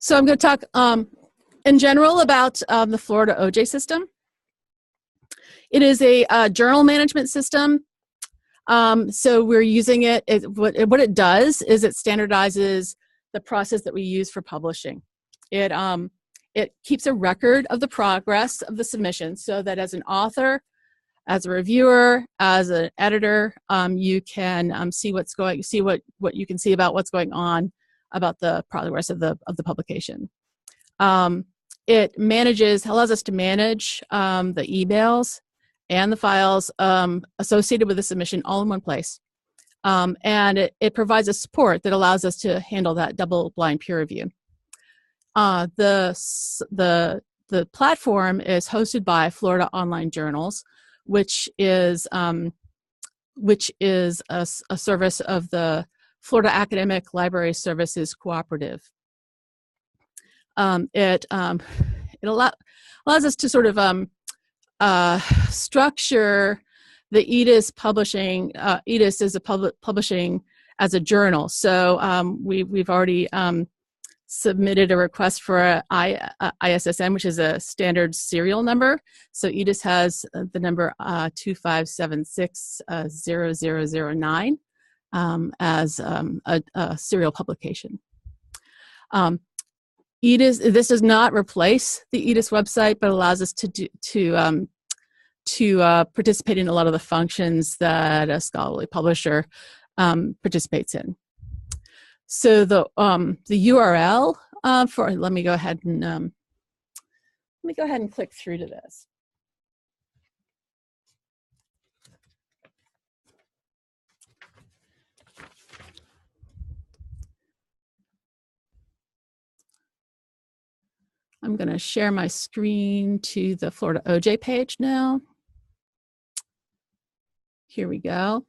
So I'm going to talk in general about the Florida OJ system. It is a journal management system. So we're using it. What it does is it standardizes the process that we use for publishing. It keeps a record of the progress of the submission, so that as an author, as a reviewer, as an editor, you can see what you can see about what's going on about the progress of the publication. It allows us to manage the emails and the files associated with the submission all in one place. And it provides a support that allows us to handle that double-blind peer review. The platform is hosted by Florida Online Journals, which is a service of the Florida Academic Library Services Cooperative. It allows us to sort of structure the EDIS publishing. EDIS is publishing as a journal. So we've already submitted a request for a ISSN, which is a standard serial number. So EDIS has the number 25760009 as a serial publication. EDIS, this does not replace the EDIS website, but allows us to participate in a lot of the functions that a scholarly publisher participates in. So the URL let me go ahead and click through to this. I'm going to share my screen to the Florida OJ page now. Here we go.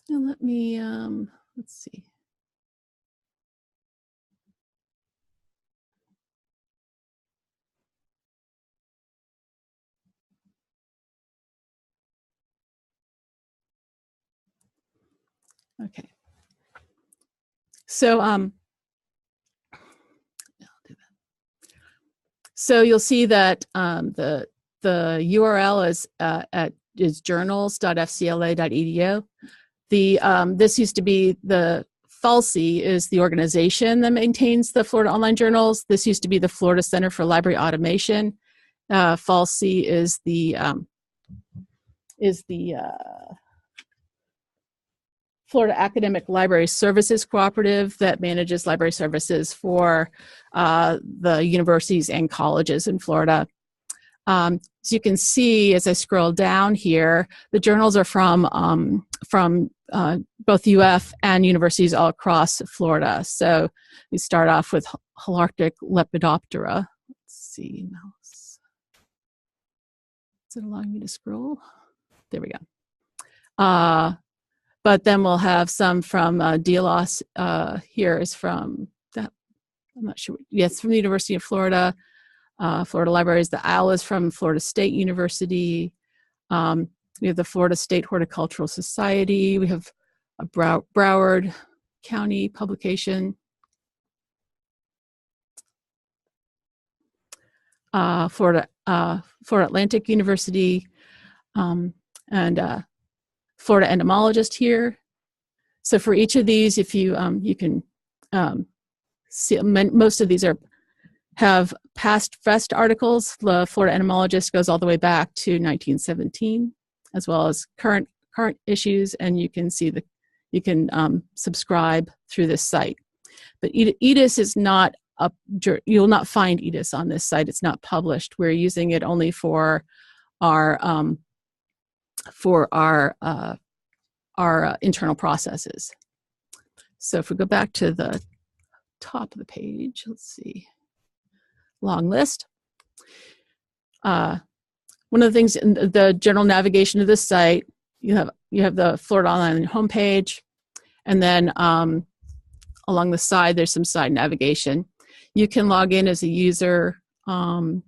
And let me, let's see. Okay. So, so you'll see that the URL is journals.fcla.edu. This used to be the FALSI is the organization that maintains the Florida Online Journals. This used to be the Florida Center for Library Automation. FALSI is the Florida Academic Library Services Cooperative that manages library services for the universities and colleges in Florida. As you can see, as I scroll down here, the journals are from both UF and universities all across Florida. So we start off with Holarctic Lepidoptera. Let's see, mouse. Is it allowing me to scroll? There we go. But then we'll have some from DLOS. Here is from that. I'm not sure. Yes, from the University of Florida. Florida Libraries. The OWL is from Florida State University. We have the Florida State Horticultural Society. We have a Broward County publication. Florida Atlantic University, and Florida Entomologist here. So for each of these, if you can see, most of these have past FEST articles. The Florida Entomologist goes all the way back to 1917, as well as current issues, and you can see you can subscribe through this site. But EDIS is not you will not find EDIS on this site. It's not published. We're using it only for our internal processes. So if we go back to the top of the page, let's see, long list. One of the things in the general navigation of this site, you have the Florida Online homepage, and then along the side there's some side navigation. You can log in as a user on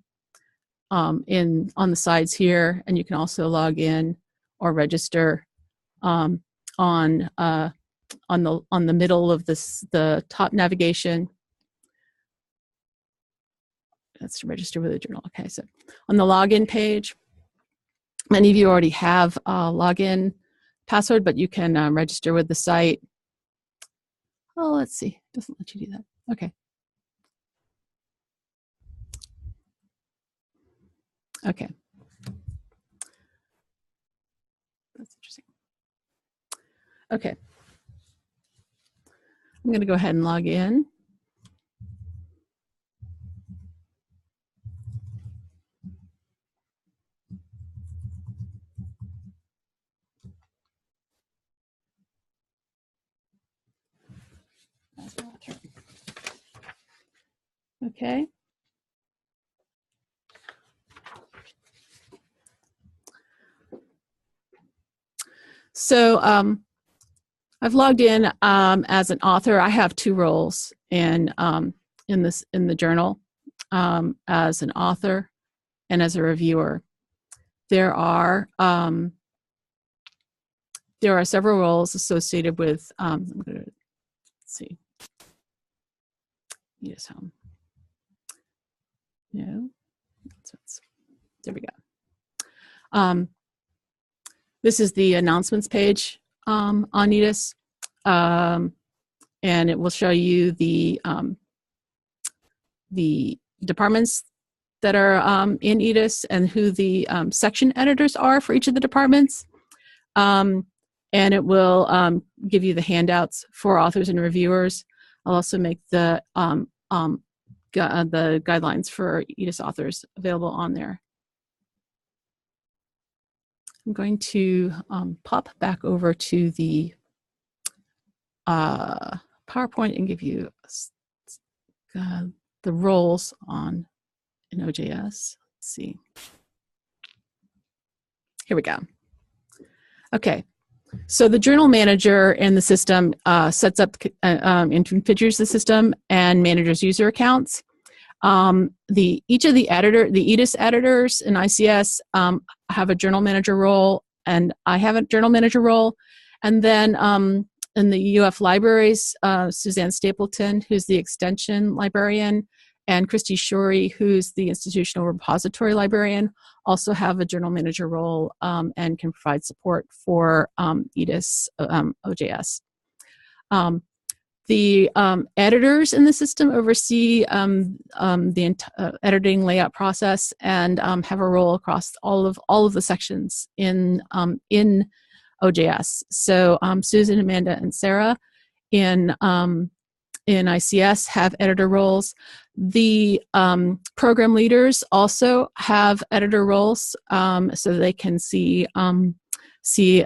the sides here, and you can also log in or register on the middle of the top navigation. That's to register with a journal. Okay, so on the login page, many of you already have a login password, but you can register with the site. Oh, let's see. It doesn't let you do that. Okay. Okay. That's interesting. Okay. I'm going to go ahead and log in. Okay. So I've logged in as an author. I have two roles in the journal, as an author and as a reviewer. There are several roles associated with. I'm going to see. EDIS Home. No, there we go. This is the announcements page on EDIS, and it will show you the departments that are in EDIS and who the section editors are for each of the departments. And it will give you the handouts for authors and reviewers. I'll also make the guidelines for EDIS authors available on there. I'm going to pop back over to the PowerPoint and give you the roles in OJS. Let's see. Here we go. Okay. So the journal manager in the system sets up and configures the system and manages user accounts. Each of the EDIS editors in ICS have a journal manager role, and I have a journal manager role. And then in the UF libraries, Suzanne Stapleton, who's the extension librarian, and Christy Shorey, who's the institutional repository librarian, also have a journal manager role and can provide support for EDIS OJS. The editors in the system oversee the editing layout process and have a role across all of the sections in OJS. So Susan, Amanda, and Sarah in ICS have editor roles. The program leaders also have editor roles, so they can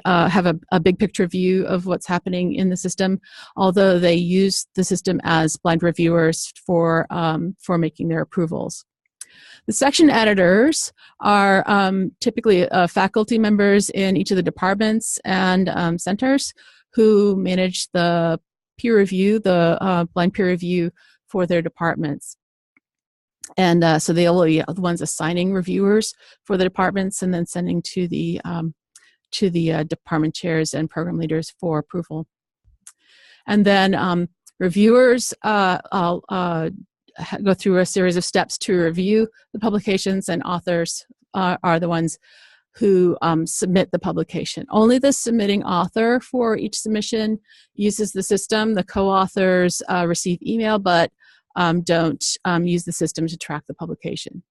have a big picture view of what's happening in the system, although they use the system as blind reviewers for making their approvals. The section editors are typically faculty members in each of the departments and centers who manage the peer review, the blind peer review for their departments. And so they will be the ones assigning reviewers for the departments and then sending to the department chairs and program leaders for approval. And then reviewers go through a series of steps to review the publications, and authors are the ones who submit the publication. Only the submitting author for each submission uses the system. The co-authors receive email, but don't use the system to track the publication.